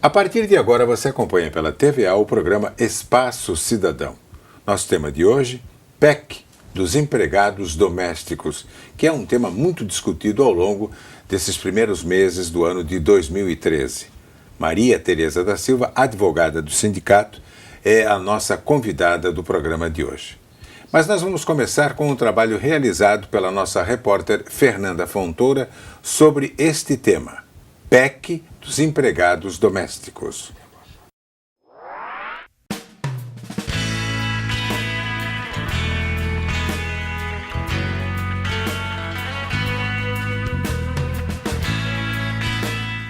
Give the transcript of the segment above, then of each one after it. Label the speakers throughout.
Speaker 1: A partir de agora você acompanha pela TVA o programa Espaço Cidadão. Nosso tema de hoje, PEC dos empregados domésticos, que é um tema muito discutido ao longo desses primeiros meses do ano de 2013. Maria Tereza da Silva, advogada do sindicato, é a nossa convidada do programa de hoje. Mas nós vamos começar com um trabalho realizado pela nossa repórter Fernanda Fontoura sobre este tema, PEC dos empregados domésticos.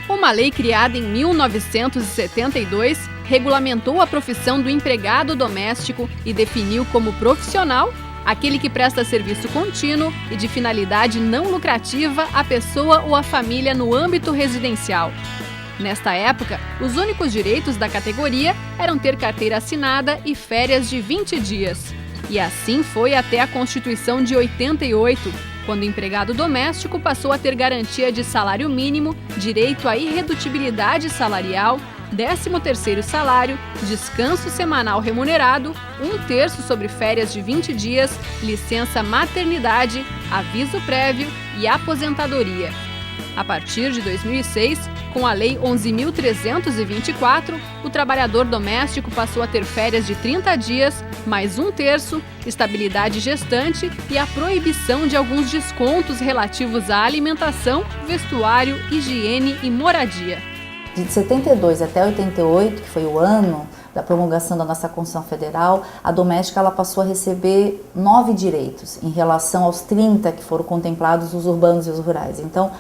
Speaker 2: Uma lei criada em 1972 regulamentou a profissão do empregado doméstico e definiu como profissional aquele que presta serviço contínuo e de finalidade não lucrativa à pessoa ou à família no âmbito residencial. Nesta época, os únicos direitos da categoria eram ter carteira assinada e férias de 20 dias. E assim foi até a Constituição de 88, quando o empregado doméstico passou a ter garantia de salário mínimo, direito à irredutibilidade salarial, 13º salário, descanso semanal remunerado, 1/3 sobre férias de 20 dias, licença maternidade, aviso prévio e aposentadoria. A partir de 2006, com a Lei 11.324, o trabalhador doméstico passou a ter férias de 30 dias, mais 1/3, estabilidade gestante e a proibição de alguns descontos relativos à alimentação, vestuário, higiene e moradia.
Speaker 3: De 72 até 88, que foi o ano da promulgação da nossa Constituição Federal, a doméstica ela passou a receber 9 direitos em relação aos 30 que foram contemplados os urbanos e os rurais. Então,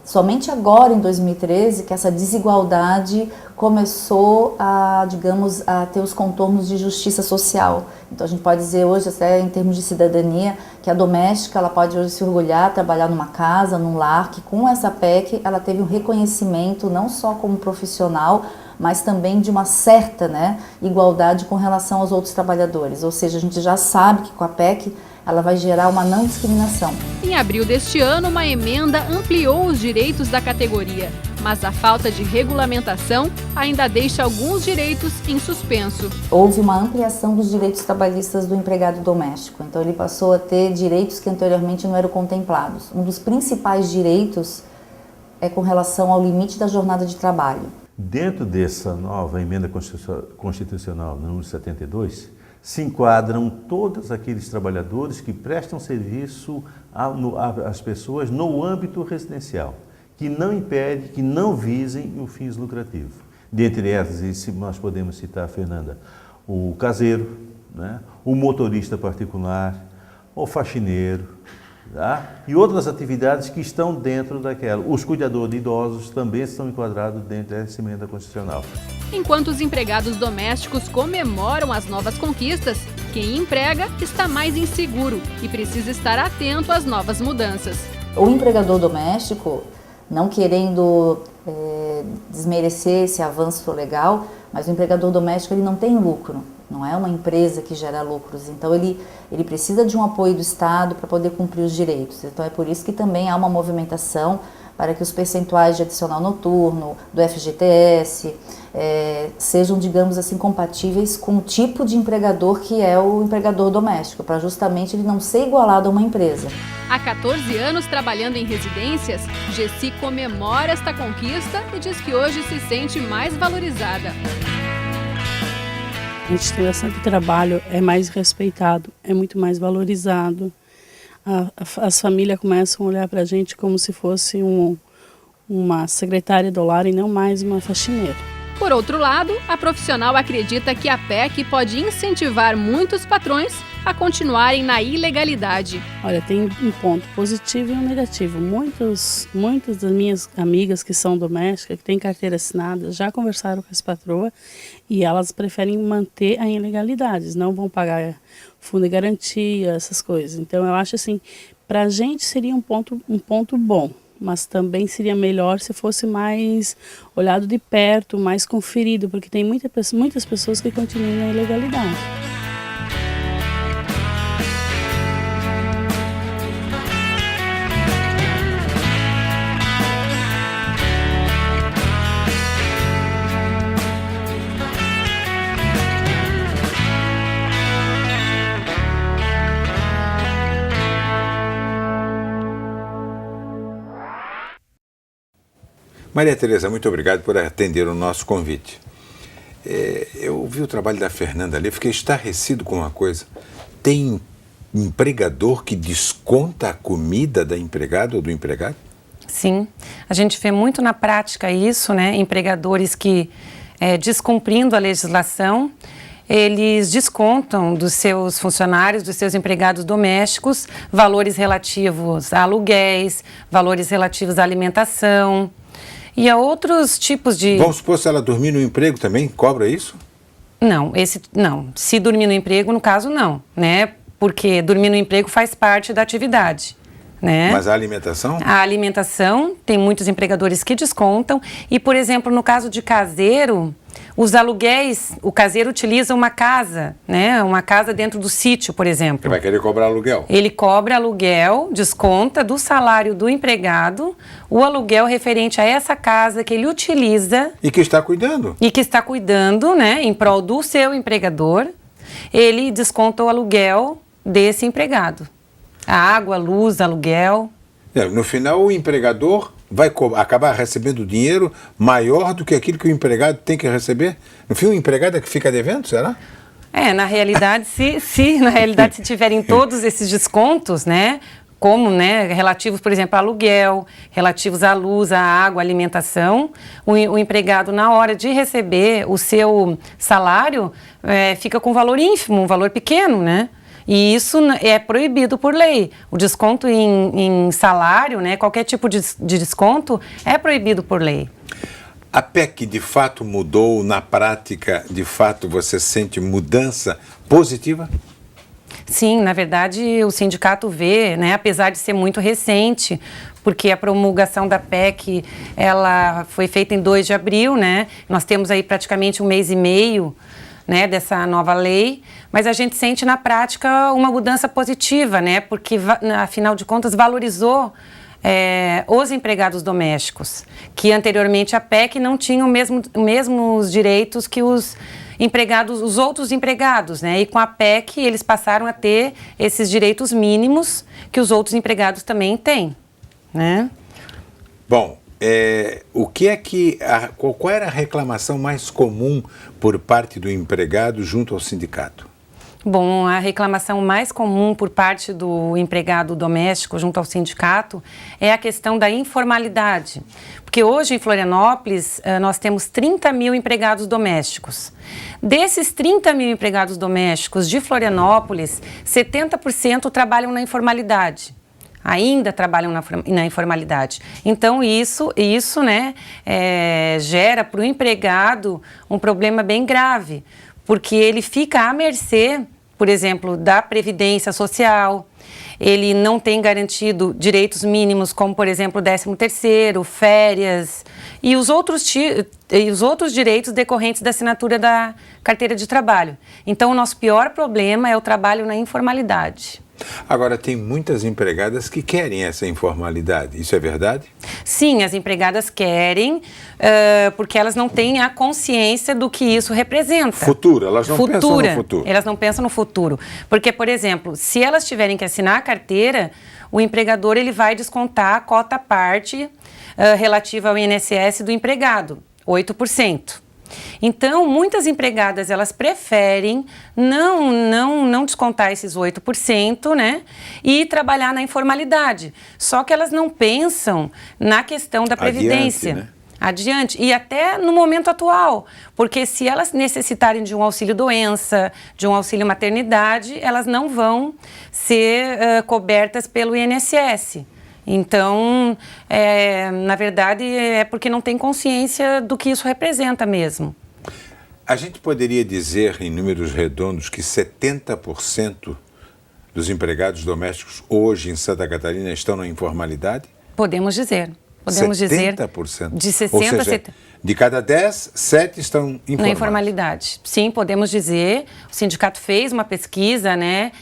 Speaker 3: somente agora, em 2013, que essa desigualdade começou a, digamos, a ter os contornos de justiça social. Então, a gente pode dizer hoje, até em termos de cidadania, que a doméstica ela pode hoje se orgulhar, trabalhar numa casa, num lar, que com essa PEC ela teve um reconhecimento não só como profissional, mas também de uma certa, igualdade com relação aos outros trabalhadores. Ou seja, a gente já sabe que com a PEC ela vai gerar uma não discriminação.
Speaker 2: Em abril deste ano, uma emenda ampliou os direitos da categoria, mas a falta de regulamentação ainda deixa alguns direitos em suspenso.
Speaker 3: Houve uma ampliação dos direitos trabalhistas do empregado doméstico, então ele passou a ter direitos que anteriormente não eram contemplados. Um dos principais direitos é com relação ao limite da jornada de trabalho.
Speaker 4: Dentro dessa nova emenda constitucional número 72, se enquadram todos aqueles trabalhadores que prestam serviço às pessoas no âmbito residencial, que não impede, que não visem o fins lucrativos. Dentre essas, nós podemos citar, Fernanda, o caseiro, o motorista particular, o faxineiro, e outras atividades que estão dentro daquela. Os cuidadores de idosos também estão enquadrados dentro dessa emenda constitucional.
Speaker 2: Enquanto os empregados domésticos comemoram as novas conquistas, quem emprega está mais inseguro e precisa estar atento às novas mudanças.
Speaker 3: O empregador doméstico, não querendo desmerecer esse avanço legal, mas o empregador doméstico ele não tem lucro. Não é uma empresa que gera lucros, então ele precisa de um apoio do Estado para poder cumprir os direitos. Então é por isso que também há uma movimentação para que os percentuais de adicional noturno, do FGTS, sejam, digamos assim, compatíveis com o tipo de empregador que é o empregador doméstico, para justamente ele não ser igualado a uma empresa.
Speaker 2: Há 14 anos trabalhando em residências, Gessi comemora esta conquista e diz que hoje se sente mais valorizada.
Speaker 5: A instituição de trabalho é mais respeitado, é muito mais valorizado. As famílias começam a olhar para a gente como se fosse uma secretária do lar e não mais uma faxineira.
Speaker 2: Por outro lado, a profissional acredita que a PEC pode incentivar muitos patrões a continuarem na ilegalidade.
Speaker 5: Olha, tem um ponto positivo e um negativo. Muitas das minhas amigas que são domésticas, que têm carteira assinada, já conversaram com essa patroa e elas preferem manter a ilegalidade, não vão pagar fundo de garantia, essas coisas. Então eu acho assim, para a gente seria um ponto bom, mas também seria melhor se fosse mais olhado de perto, mais conferido, porque tem muitas pessoas que continuam na ilegalidade.
Speaker 1: Maria Tereza, muito obrigado por atender o nosso convite. Eu vi o trabalho da Fernanda ali, fiquei estarrecido com uma coisa. Tem empregador que desconta a comida da empregada ou do empregado?
Speaker 6: Sim, a gente vê muito na prática isso, né? Empregadores que, descumprindo a legislação, eles descontam dos seus funcionários, dos seus empregados domésticos, valores relativos a aluguéis, valores relativos à alimentação e a outros tipos de...
Speaker 1: Vamos supor, se ela dormir no emprego também, cobra isso?
Speaker 6: Não, se dormir no emprego, no caso, não, né? Porque dormir no emprego faz parte da atividade. Né?
Speaker 1: Mas a alimentação?
Speaker 6: A alimentação, tem muitos empregadores que descontam. E, por exemplo, no caso de caseiro, os aluguéis, o caseiro utiliza uma casa, né? Uma casa dentro do sítio, por exemplo.
Speaker 1: Ele vai querer cobrar aluguel?
Speaker 6: Ele cobra aluguel, desconta do salário do empregado o aluguel referente a essa casa que ele utiliza.
Speaker 1: E que está cuidando.
Speaker 6: E que está cuidando, né? Em prol do seu empregador. Ele desconta o aluguel desse empregado. A água, a luz, aluguel.
Speaker 1: No final, o empregador vai acabar recebendo dinheiro maior do que aquilo que o empregado tem que receber? No fim, o empregado é que fica devendo, será?
Speaker 6: Na realidade, se tiverem todos esses descontos, né? Como, né, relativos, por exemplo, a aluguel, relativos à luz, à água, à alimentação, o empregado, na hora de receber o seu salário, fica com um valor ínfimo, um valor pequeno, né? E isso é proibido por lei. O desconto em salário, né, qualquer tipo de desconto, é proibido por lei.
Speaker 1: A PEC, de fato, mudou na prática? De fato, você sente mudança positiva?
Speaker 6: Sim, na verdade, o sindicato vê, né, apesar de ser muito recente, porque a promulgação da PEC, ela foi feita em 2 de abril, né? Nós temos aí praticamente 1 mês e meio, né, dessa nova lei, mas a gente sente na prática uma mudança positiva, né, porque afinal de contas valorizou os empregados domésticos, que anteriormente a PEC não tinham mesmos direitos que os outros empregados, né, e com a PEC eles passaram a ter esses direitos mínimos que os outros empregados também têm, né?
Speaker 1: Bom, qual era a reclamação mais comum por parte do empregado junto ao sindicato?
Speaker 6: Bom, a reclamação mais comum por parte do empregado doméstico junto ao sindicato é a questão da informalidade. Porque hoje em Florianópolis nós temos 30 mil empregados domésticos. Desses 30 mil empregados domésticos de Florianópolis, 70% trabalham na informalidade. Ainda trabalham na informalidade. Então, isso né, gera para o empregado um problema bem grave, porque ele fica à mercê, por exemplo, da Previdência Social, ele não tem garantido direitos mínimos, como, por exemplo, 13º, férias e os outros direitos decorrentes da assinatura da carteira de trabalho. Então, o nosso pior problema é o trabalho na informalidade.
Speaker 1: Agora, tem muitas empregadas que querem essa informalidade, isso é verdade?
Speaker 6: Sim, as empregadas querem, porque elas não têm a consciência do que isso representa.
Speaker 1: Futuro, elas não pensam no futuro.
Speaker 6: Elas não pensam no futuro. Porque, por exemplo, se elas tiverem que assinar a carteira, o empregador ele vai descontar a cota parte relativa ao INSS do empregado, 8%. Então, muitas empregadas, elas preferem não descontar esses 8%, né? E trabalhar na informalidade. Só que elas não pensam na questão da Previdência. Adiante. E até no momento atual. Porque se elas necessitarem de um auxílio-doença, de um auxílio-maternidade, elas não vão ser cobertas pelo INSS. Então, na verdade, é porque não tem consciência do que isso representa mesmo.
Speaker 1: A gente poderia dizer, em números redondos, que 70% dos empregados domésticos hoje em Santa Catarina estão na informalidade?
Speaker 6: Podemos dizer.
Speaker 1: 70%?
Speaker 6: De 60%
Speaker 1: Ou seja,
Speaker 6: a 70%.
Speaker 1: De cada 10, 7 estão informados.
Speaker 6: Na informalidade. Sim, podemos dizer. O sindicato fez uma pesquisa, né?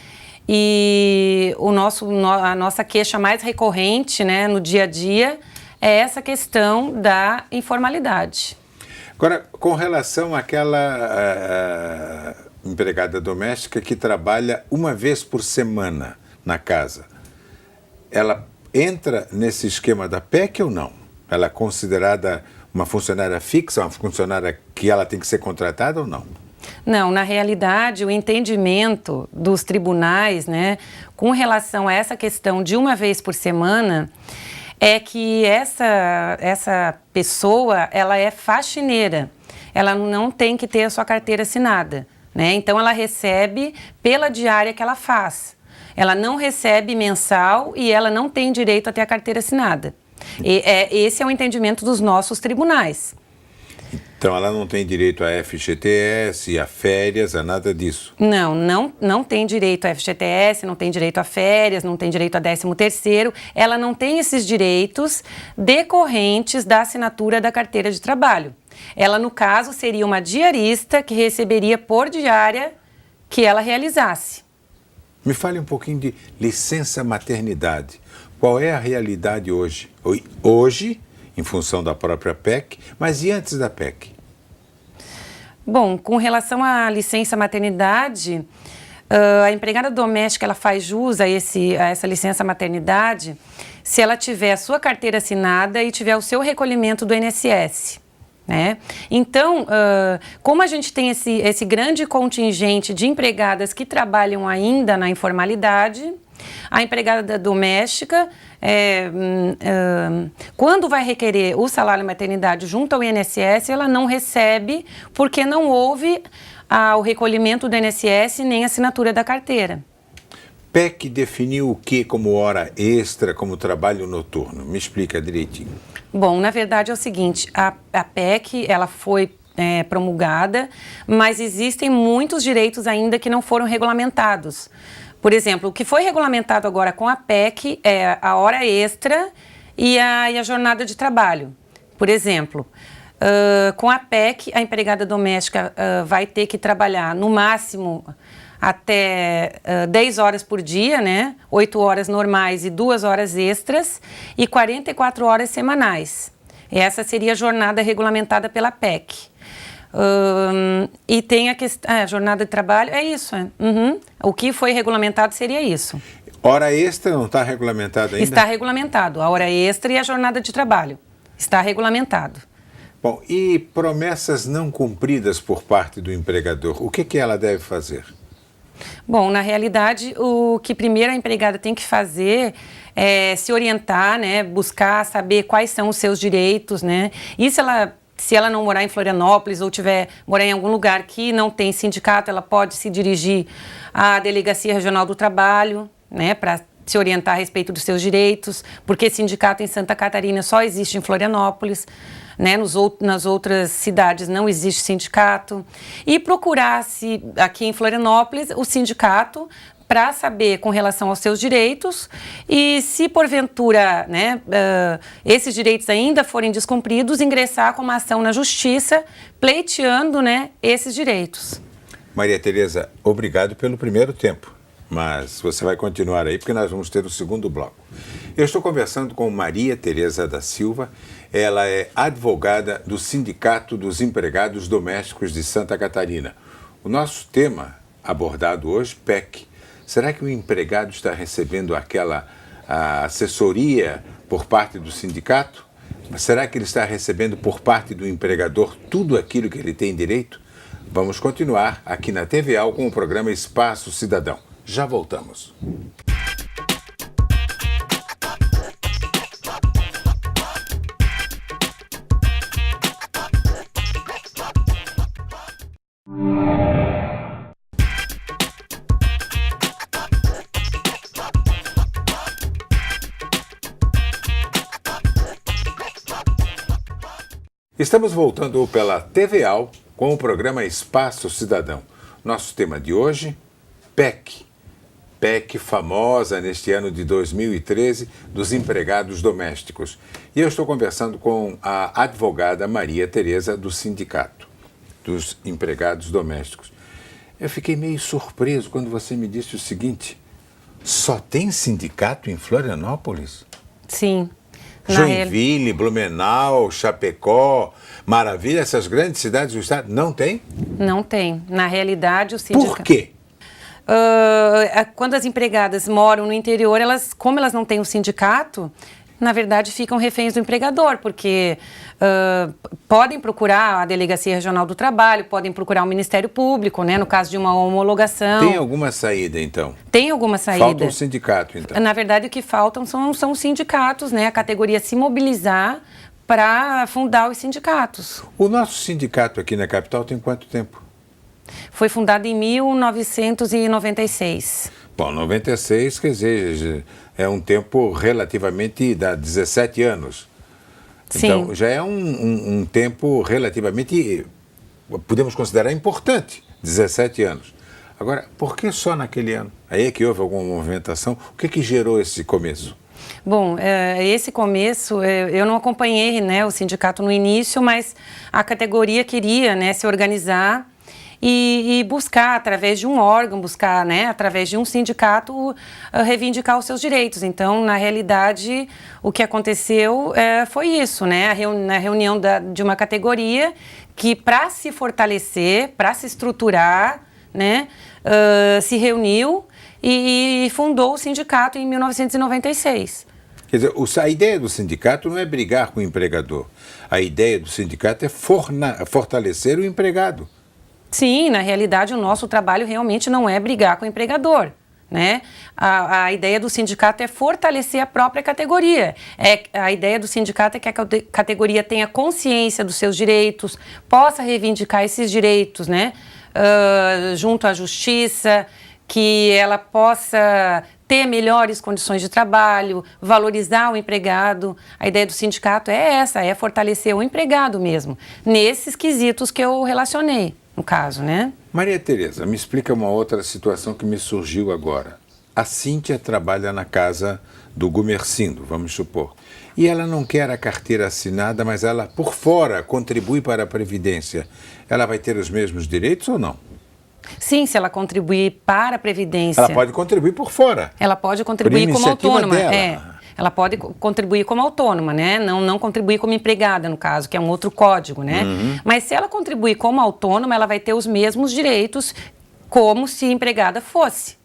Speaker 6: E a nossa queixa mais recorrente, né, no dia a dia é essa questão da informalidade.
Speaker 1: Agora, com relação àquela empregada doméstica que trabalha uma vez por semana na casa, ela entra nesse esquema da PEC ou não? Ela é considerada uma funcionária fixa, uma funcionária que ela tem que ser contratada ou não?
Speaker 6: Não, na realidade, o entendimento dos tribunais, né, com relação a essa questão de uma vez por semana, é que essa pessoa, ela é faxineira, ela não tem que ter a sua carteira assinada, né? Então, ela recebe pela diária que ela faz. Ela não recebe mensal e ela não tem direito a ter a carteira assinada. Esse é o entendimento dos nossos tribunais.
Speaker 1: Então, ela não tem direito a FGTS, a férias, a nada disso?
Speaker 6: Não tem direito a FGTS, não tem direito a férias, não tem direito a 13º. Ela não tem esses direitos decorrentes da assinatura da carteira de trabalho. Ela, no caso, seria uma diarista que receberia por diária que ela realizasse.
Speaker 1: Me fale um pouquinho de licença maternidade. Qual é a realidade hoje? Hoje, em função da própria PEC, mas e antes da PEC?
Speaker 6: Bom, com relação à licença maternidade, a empregada doméstica ela faz jus a essa licença maternidade se ela tiver a sua carteira assinada e tiver o seu recolhimento do INSS. Né? Então, como a gente tem esse grande contingente de empregadas que trabalham ainda na informalidade, a empregada doméstica, quando vai requerer o salário maternidade junto ao INSS, ela não recebe porque não houve o recolhimento do INSS nem assinatura da carteira.
Speaker 1: PEC definiu o que como hora extra, como trabalho noturno? Me explica direitinho.
Speaker 6: Bom, na verdade é o seguinte, a PEC ela foi promulgada, mas existem muitos direitos ainda que não foram regulamentados. Por exemplo, o que foi regulamentado agora com a PEC é a hora extra e a jornada de trabalho. Por exemplo, com a PEC, a empregada doméstica vai ter que trabalhar no máximo até 10 horas por dia, né? 8 horas normais e 2 horas extras e 44 horas semanais. Essa seria a jornada regulamentada pela PEC. E tem a jornada de trabalho, é isso. O que foi regulamentado seria isso.
Speaker 1: Hora extra não está regulamentado ainda?
Speaker 6: Está regulamentado, a hora extra e a jornada de trabalho. Está regulamentado.
Speaker 1: Bom, e promessas não cumpridas por parte do empregador, o que ela deve fazer?
Speaker 6: Bom, na realidade, o que primeiro a empregada tem que fazer é se orientar, né, buscar saber quais são os seus direitos, né, e se ela não morar em Florianópolis ou morar em algum lugar que não tem sindicato, ela pode se dirigir à Delegacia Regional do Trabalho, né, para se orientar a respeito dos seus direitos, porque sindicato em Santa Catarina só existe em Florianópolis, né, nas outras cidades não existe sindicato, e procurar-se aqui em Florianópolis o sindicato para saber com relação aos seus direitos e se porventura, né, esses direitos ainda forem descumpridos, ingressar com uma ação na justiça pleiteando, né, esses direitos.
Speaker 1: Maria Tereza, obrigado pelo primeiro tempo, mas você vai continuar aí porque nós vamos ter o segundo bloco. Eu estou conversando com Maria Tereza da Silva, ela é advogada do Sindicato dos Empregados Domésticos de Santa Catarina. O nosso tema abordado hoje, PEC. Será que o empregado está recebendo aquela assessoria por parte do sindicato? Será que ele está recebendo por parte do empregador tudo aquilo que ele tem direito? Vamos continuar aqui na TVA com o programa Espaço Cidadão. Já voltamos. Estamos voltando pela TVA com o programa Espaço Cidadão. Nosso tema de hoje, PEC. PEC famosa neste ano de 2013 dos empregados domésticos. E eu estou conversando com a advogada Maria Tereza do Sindicato dos Empregados Domésticos. Eu fiquei meio surpreso quando você me disse o seguinte: só tem sindicato em Florianópolis?
Speaker 6: Sim.
Speaker 1: Joinville, Blumenau, Chapecó, Maravilha, essas grandes cidades do estado, não tem?
Speaker 6: Não tem. Na realidade, o sindicato...
Speaker 1: Por quê?
Speaker 6: Quando as empregadas moram no interior, como elas não têm um sindicato, na verdade, ficam reféns do empregador, porque podem procurar a Delegacia Regional do Trabalho, podem procurar o Ministério Público, né, no caso de uma homologação.
Speaker 1: Tem alguma saída, então?
Speaker 6: Tem alguma saída.
Speaker 1: Falta um sindicato, então?
Speaker 6: Na verdade, o que faltam são os sindicatos, né, a categoria se mobilizar para fundar os sindicatos.
Speaker 1: O nosso sindicato aqui na capital tem quanto tempo?
Speaker 6: Foi fundado em 1996.
Speaker 1: Bom, 96, quer dizer, é um tempo relativamente, dá 17 anos. Então,
Speaker 6: Sim.
Speaker 1: já é um tempo relativamente, podemos considerar importante, 17 anos. Agora, por que só naquele ano? Aí é que houve alguma movimentação? O que gerou esse começo?
Speaker 6: Bom, esse começo, eu não acompanhei, né, o sindicato no início, mas a categoria queria, né, se organizar e buscar, através de um órgão, buscar, né, através de um sindicato, reivindicar os seus direitos. Então, na realidade, o que aconteceu foi isso, né, na reunião de uma categoria que, para se fortalecer, para se estruturar, né, se reuniu e fundou o sindicato em 1996.
Speaker 1: Quer dizer, a ideia do sindicato não é brigar com o empregador. A ideia do sindicato é fortalecer o empregado.
Speaker 6: Sim, na realidade, o nosso trabalho realmente não é brigar com o empregador, né? A ideia do sindicato é fortalecer a própria categoria. A ideia do sindicato é que a categoria tenha consciência dos seus direitos, possa reivindicar esses direitos, né? Junto à justiça, que ela possa ter melhores condições de trabalho, valorizar o empregado. A ideia do sindicato é essa, é fortalecer o empregado mesmo, nesses quesitos que eu relacionei, no caso, né?
Speaker 1: Maria Tereza, me explica uma outra situação que me surgiu agora. A Cíntia trabalha na casa do Gumercindo, vamos supor, e ela não quer a carteira assinada, mas ela, por fora, contribui para a Previdência. Ela vai ter os mesmos direitos ou não?
Speaker 6: Sim, se ela contribuir para a Previdência.
Speaker 1: Ela pode contribuir por fora.
Speaker 6: Ela pode contribuir como autônoma. Ela pode contribuir como autônoma, né? Não contribuir como empregada, no caso, que é um outro código, né? Mas se ela contribuir como autônoma, ela vai ter os mesmos direitos como se empregada fosse.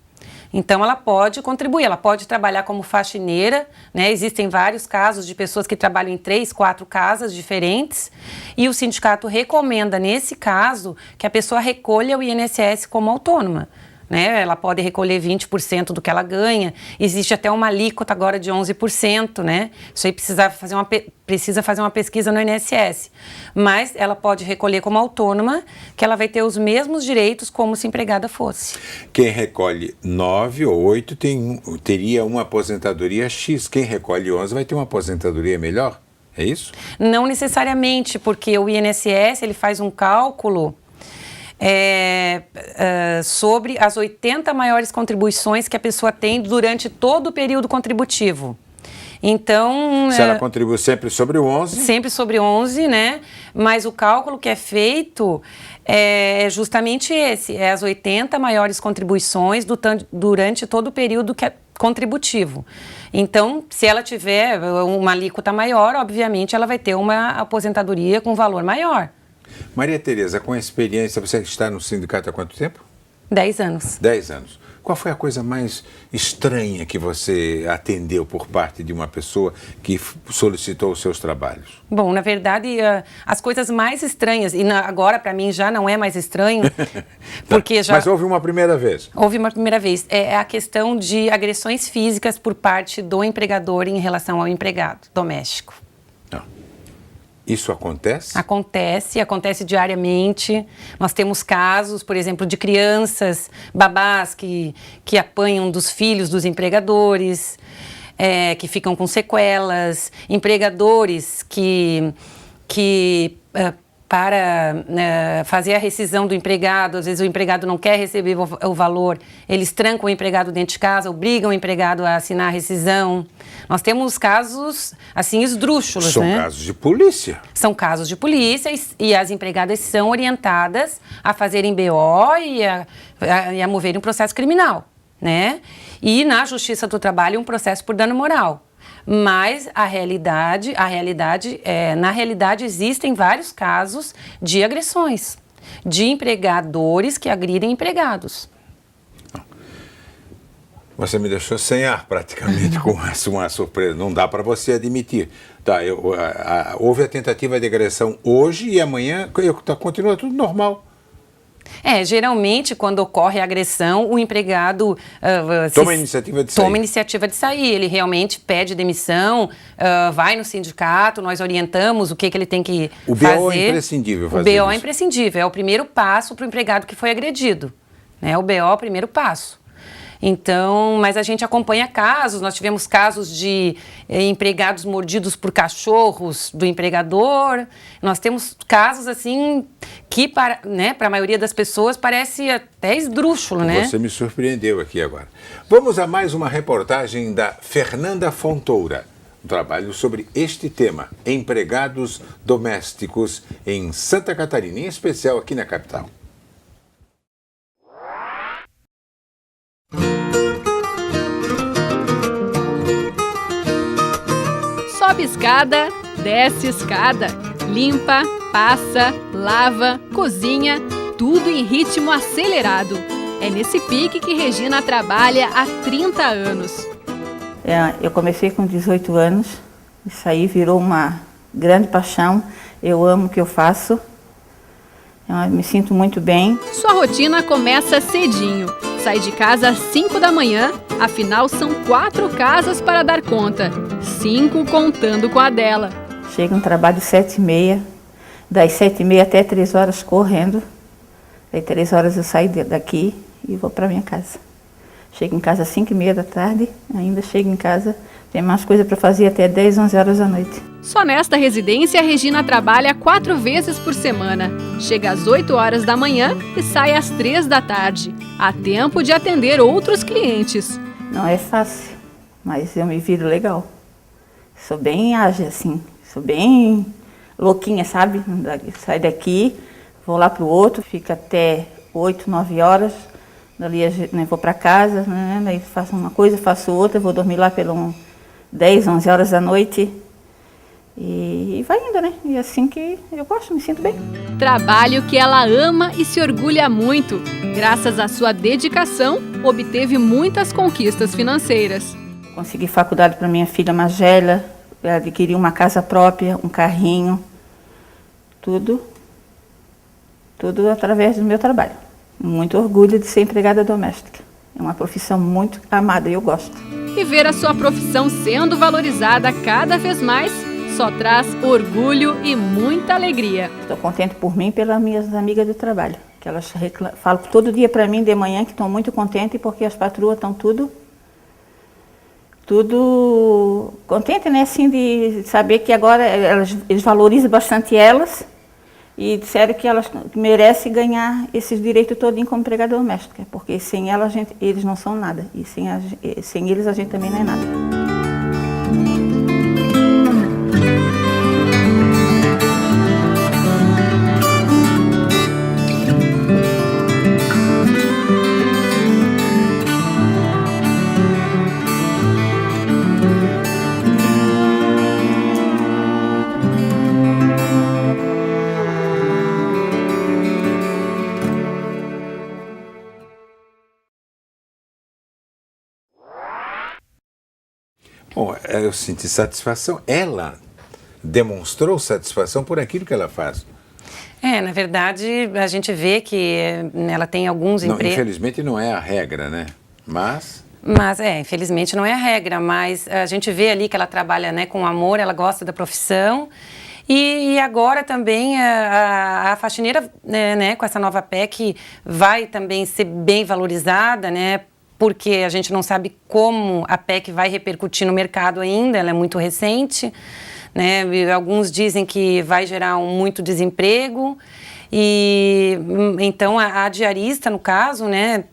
Speaker 6: Então, ela pode contribuir, ela pode trabalhar como faxineira, né? Existem vários casos de pessoas que trabalham em 3, 4 casas diferentes e o sindicato recomenda, nesse caso, que a pessoa recolha o INSS como autônoma. Né? Ela pode recolher 20% do que ela ganha, existe até uma alíquota agora de 11%, né? Isso aí precisa fazer uma pesquisa no INSS, mas ela pode recolher como autônoma, que ela vai ter os mesmos direitos como se empregada fosse.
Speaker 1: Quem recolhe 9 ou 8 teria uma aposentadoria X, quem recolhe 11 vai ter uma aposentadoria melhor, é isso?
Speaker 6: Não necessariamente, porque o INSS ele faz um cálculo sobre as 80 maiores contribuições que a pessoa tem durante todo o período contributivo. Então...
Speaker 1: Se ela contribui sempre sobre o 11?
Speaker 6: Sempre sobre 11, né? Mas o cálculo que é feito é justamente esse, as 80 maiores contribuições durante todo o período contributivo. Então, se ela tiver uma alíquota maior, obviamente ela vai ter uma aposentadoria com valor maior.
Speaker 1: Maria Tereza, com a experiência, você está no sindicato há quanto tempo?
Speaker 6: 10 anos.
Speaker 1: 10 anos. Qual foi a coisa mais estranha que você atendeu por parte de uma pessoa que solicitou os seus trabalhos?
Speaker 6: Bom, na verdade, as coisas mais estranhas, e agora para mim já não é mais estranho, porque já...
Speaker 1: Mas houve uma primeira vez?
Speaker 6: Houve uma primeira vez. É a questão de agressões físicas por parte do empregador em relação ao empregado doméstico.
Speaker 1: Isso acontece?
Speaker 6: Acontece diariamente. Nós temos casos, por exemplo, de crianças, babás que apanham dos filhos dos empregadores, que ficam com sequelas, empregadores que para fazer a rescisão do empregado, às vezes o empregado não quer receber o valor, eles trancam o empregado dentro de casa, obrigam o empregado a assinar a rescisão. Nós temos casos, assim, esdrúxulos,
Speaker 1: né? São casos de polícia.
Speaker 6: São casos de polícia e as empregadas são orientadas a fazerem BO e a moverem um processo criminal, né? E na Justiça do Trabalho um processo por dano moral. Mas na realidade existem vários casos de agressões, de empregadores que agridem empregados.
Speaker 1: Você me deixou sem ar praticamente com uma surpresa. Não dá para você admitir. Tá, houve a tentativa de agressão hoje e amanhã continua tudo normal.
Speaker 6: Geralmente, quando ocorre a agressão, o empregado
Speaker 1: toma a iniciativa de sair.
Speaker 6: Toma a iniciativa de sair. Ele realmente pede demissão, vai no sindicato, nós orientamos o que ele tem que fazer.
Speaker 1: O BO é imprescindível fazer isso.
Speaker 6: O BO é imprescindível, é o primeiro passo para o empregado que foi agredido. Né? O BO é o primeiro passo. Então, mas a gente acompanha casos, nós tivemos casos de empregados mordidos por cachorros do empregador, nós temos casos assim que para a maioria das pessoas parece até esdrúxulo, né?
Speaker 1: Você me surpreendeu aqui agora. Vamos a mais uma reportagem da Fernanda Fontoura, um trabalho sobre este tema, empregados domésticos em Santa Catarina, em especial aqui na capital.
Speaker 2: Sobe escada, desce escada, limpa, passa, lava, cozinha, tudo em ritmo acelerado. É nesse pique que Regina trabalha há 30 anos.
Speaker 7: Eu comecei com 18 anos, isso aí virou uma grande paixão. Eu amo o que eu faço, eu me sinto muito bem.
Speaker 2: Sua rotina começa cedinho. Sai de casa às 5 da manhã, afinal são 4 casas para dar conta, 5 contando com a dela.
Speaker 7: Chego no trabalho às 7h30, das 7h30 até 3 horas correndo. Aí 3 horas eu saio daqui e vou para minha casa. Chego em casa às 5h30 da tarde, ainda chego em casa, tem mais coisa para fazer até 10, 11 horas da noite.
Speaker 2: Só nesta residência, a Regina trabalha 4 vezes por semana. Chega às 8 horas da manhã e sai às 3 da tarde. Há tempo de atender outros clientes.
Speaker 7: Não é fácil, mas eu me viro legal. Sou bem ágil, assim. Sou bem louquinha, sabe? Saio daqui, vou lá pro outro, fico até 8, 9 horas. Dali vou para casa, né? Daí faço uma coisa, faço outra, vou dormir lá pelas 10, 11 horas da noite. E vai indo, né? E assim que eu gosto, me sinto bem.
Speaker 2: Trabalho que ela ama e se orgulha muito. Graças à sua dedicação, obteve muitas conquistas financeiras.
Speaker 7: Consegui faculdade para minha filha mais velha, adquiri uma casa própria, um carrinho, tudo através do meu trabalho. Muito orgulho de ser empregada doméstica. É uma profissão muito amada e eu gosto.
Speaker 2: E ver a sua profissão sendo valorizada cada vez mais só traz orgulho e muita alegria.
Speaker 7: Estou contente por mim e pelas minhas amigas de trabalho, que elas falam todo dia para mim de manhã que estão muito contentes porque as patroas estão tudo contente, né, assim, de saber que agora eles valorizam bastante elas e disseram que elas merecem ganhar esses direitos todos como empregada doméstica, porque sem elas eles não são nada e sem eles a gente também não é nada.
Speaker 1: Bom, eu senti satisfação. Ela demonstrou satisfação por aquilo que ela faz.
Speaker 6: Na verdade, a gente vê que ela tem alguns empregos...
Speaker 1: Infelizmente não é a regra, né? Mas,
Speaker 6: infelizmente não é a regra, mas a gente vê ali que ela trabalha, né, com amor, ela gosta da profissão. E agora também a faxineira, né, com essa nova PEC, vai também ser bem valorizada, né? Porque a gente não sabe como a PEC vai repercutir no mercado ainda, ela é muito recente, né? Alguns dizem que vai gerar muito desemprego, e então a diarista, no caso, né,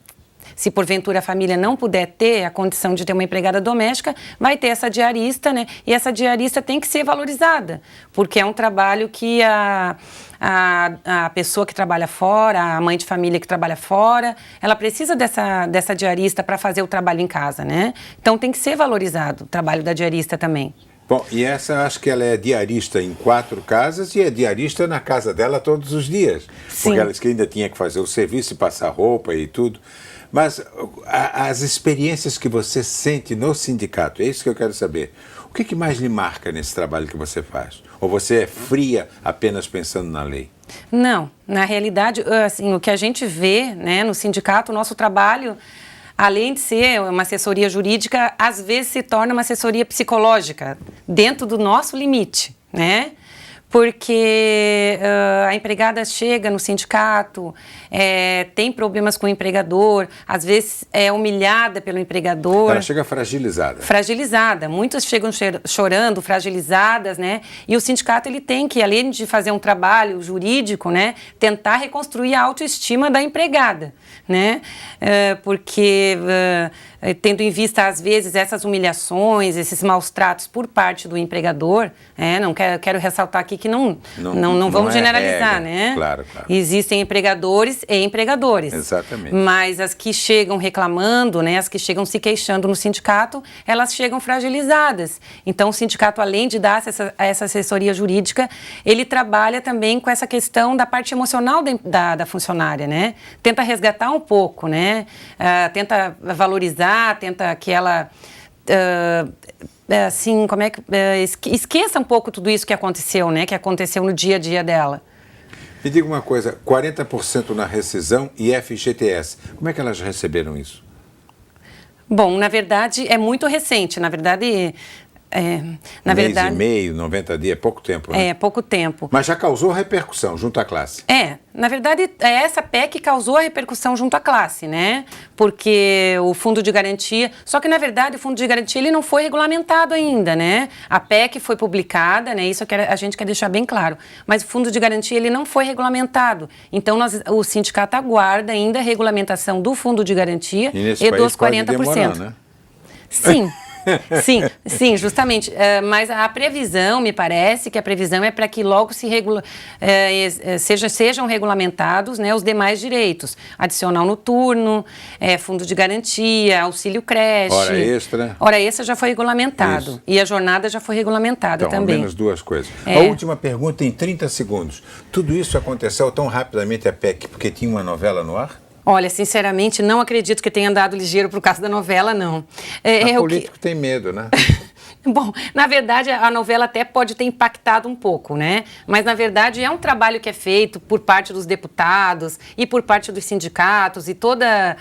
Speaker 6: se porventura a família não puder ter a condição de ter uma empregada doméstica, vai ter essa diarista, né? E essa diarista tem que ser valorizada, porque é um trabalho que a pessoa que trabalha fora, a mãe de família que trabalha fora, ela precisa dessa diarista para fazer o trabalho em casa, né? Então tem que ser valorizado o trabalho da diarista também.
Speaker 1: Bom, e essa, acho que ela é diarista em 4 casas e é diarista na casa dela todos os dias.
Speaker 6: Sim.
Speaker 1: Porque ela disse que ainda tinha que fazer o serviço e passar roupa e tudo. Mas as experiências que você sente no sindicato, é isso que eu quero saber. O que mais lhe marca nesse trabalho que você faz? Ou você é fria apenas pensando na lei?
Speaker 6: Não, na realidade, assim, o que a gente vê, né, no sindicato, o nosso trabalho, além de ser uma assessoria jurídica, às vezes se torna uma assessoria psicológica, dentro do nosso limite, né? Porque a empregada chega no sindicato, tem problemas com o empregador, às vezes é humilhada pelo empregador.
Speaker 1: Ela chega fragilizada.
Speaker 6: Fragilizada. Muitas chegam chorando, fragilizadas, né? E o sindicato, ele tem que, além de fazer um trabalho jurídico, né, tentar reconstruir a autoestima da empregada, né? Porque tendo em vista, às vezes, essas humilhações, esses maus tratos por parte do empregador, não quero ressaltar aqui que não vamos generalizar,
Speaker 1: regra,
Speaker 6: né?
Speaker 1: Claro, claro.
Speaker 6: Existem empregadores e empregadores.
Speaker 1: Exatamente.
Speaker 6: Mas as que chegam reclamando, né, as que chegam se queixando no sindicato, elas chegam fragilizadas. Então, o sindicato, além de dar essa assessoria jurídica, ele trabalha também com essa questão da parte emocional da funcionária, né? Tenta resgatar um pouco, né? Tenta valorizar, tenta que ela... assim, esqueça um pouco tudo isso que aconteceu, né? Que aconteceu no dia a dia dela.
Speaker 1: Me diga uma coisa, 40% na rescisão e FGTS, como é que elas receberam isso?
Speaker 6: Bom, na verdade, é muito recente. Na verdade...
Speaker 1: mês e meio, 90 dias, é pouco tempo, né?
Speaker 6: É, pouco tempo.
Speaker 1: Mas já causou repercussão junto à classe.
Speaker 6: Na verdade, essa PEC causou a repercussão junto à classe, né? Porque o fundo de garantia... Só que, na verdade, o fundo de garantia ele não foi regulamentado ainda, né? A PEC foi publicada, né? Isso a gente quer deixar bem claro. Mas o fundo de garantia ele não foi regulamentado. Então, o sindicato aguarda ainda a regulamentação do fundo de garantia e dos 40%.
Speaker 1: Demorar, né?
Speaker 6: Sim. Sim, justamente. Mas a previsão, me parece que a previsão é para que logo sejam regulamentados, né, os demais direitos. Adicional noturno, fundo de garantia, auxílio creche.
Speaker 1: Hora extra.
Speaker 6: Hora extra já foi regulamentado. Isso. E a jornada já foi regulamentada
Speaker 1: então,
Speaker 6: também.
Speaker 1: Ao menos duas coisas. A última pergunta em 30 segundos. Tudo isso aconteceu tão rapidamente a PEC porque tinha uma novela no ar?
Speaker 6: Olha, sinceramente, não acredito que tenha andado ligeiro por causa da novela, não.
Speaker 1: O político tem medo, né?
Speaker 6: Bom, na verdade, a novela até pode ter impactado um pouco, né? Mas, na verdade, é um trabalho que é feito por parte dos deputados e por parte dos sindicatos e toda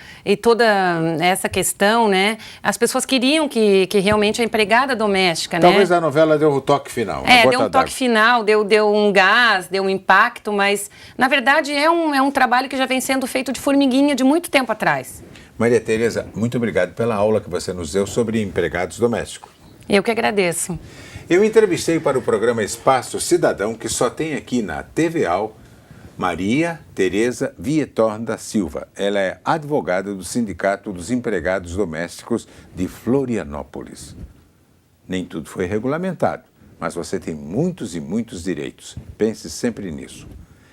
Speaker 6: essa questão, né? As pessoas queriam que realmente a empregada doméstica,
Speaker 1: Talvez
Speaker 6: né?
Speaker 1: a novela deu o toque final.
Speaker 6: Deu um toque final, deu um gás, deu um impacto, mas, na verdade, é um trabalho que já vem sendo feito de formiguinha de muito tempo atrás.
Speaker 1: Maria Tereza, muito obrigado pela aula que você nos deu sobre empregados domésticos.
Speaker 6: Eu que agradeço.
Speaker 1: Eu entrevistei para o programa Espaço Cidadão, que só tem aqui na TVA, Maria Tereza Vietorn da Silva. Ela é advogada do Sindicato dos Empregados Domésticos de Florianópolis. Nem tudo foi regulamentado, mas você tem muitos e muitos direitos. Pense sempre nisso.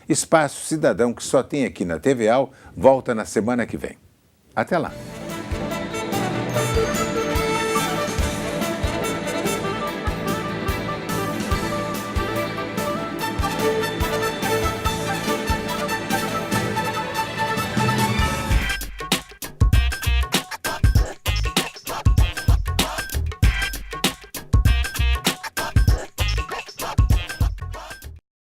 Speaker 1: Espaço Cidadão, que só tem aqui na TVA, volta na semana que vem. Até lá.